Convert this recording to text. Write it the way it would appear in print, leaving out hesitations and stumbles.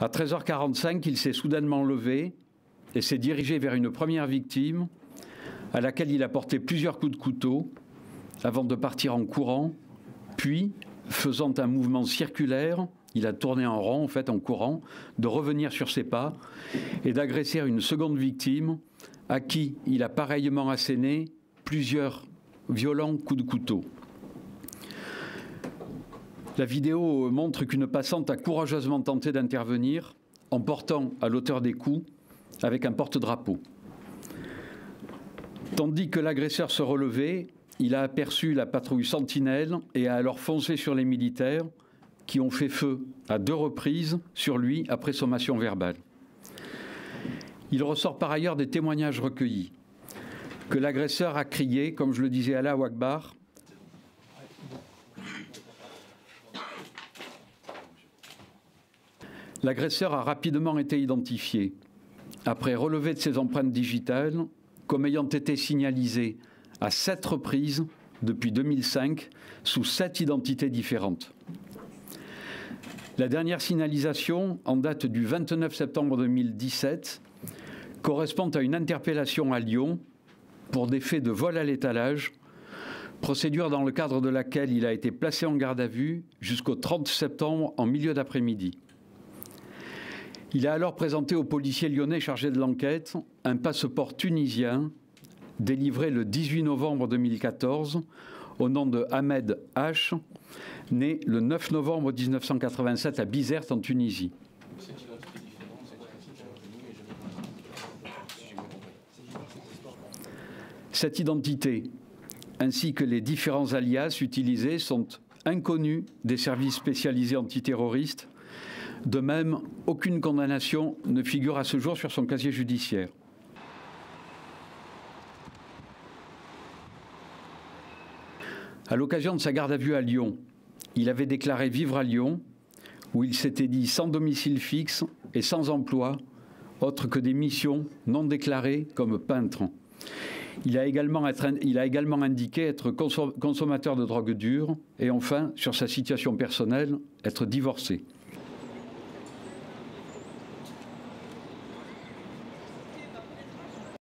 À 13h45, il s'est soudainement levé et s'est dirigé vers une première victime à laquelle il a porté plusieurs coups de couteau avant de partir en courant, puis, faisant un mouvement circulaire, il a tourné en rond, en fait, en courant, de revenir sur ses pas et d'agresser une seconde victime à qui il a pareillement asséné plusieurs violents coups de couteau. La vidéo montre qu'une passante a courageusement tenté d'intervenir en portant à l'auteur des coups avec un porte-drapeau. Tandis que l'agresseur se relevait, il a aperçu la patrouille Sentinelle et a alors foncé sur les militaires qui ont fait feu à 2 reprises sur lui après sommation verbale. Il ressort par ailleurs des témoignages recueillis que l'agresseur a crié, comme je le disais, Allahu Akbar. L'agresseur a rapidement été identifié, après relevé de ses empreintes digitales, comme ayant été signalisé à 7 reprises depuis 2005, sous 7 identités différentes. La dernière signalisation, en date du 29 septembre 2017, correspond à une interpellation à Lyon pour des faits de vol à l'étalage, procédure dans le cadre de laquelle il a été placé en garde à vue jusqu'au 30 septembre en milieu d'après-midi. Il a alors présenté aux policiers lyonnais chargés de l'enquête un passeport tunisien délivré le 18 novembre 2014 au nom de Ahmed H, né le 9 novembre 1987 à Bizerte en Tunisie. Cette identité, ainsi que les différents alias utilisés, sont inconnus des services spécialisés antiterroristes. De même, aucune condamnation ne figure à ce jour sur son casier judiciaire. À l'occasion de sa garde à vue à Lyon, il avait déclaré vivre à Lyon, où il s'était dit sans domicile fixe et sans emploi, autre que des missions non déclarées comme peintre. Il a également indiqué être consommateur de drogue dure et enfin, sur sa situation personnelle, être divorcé.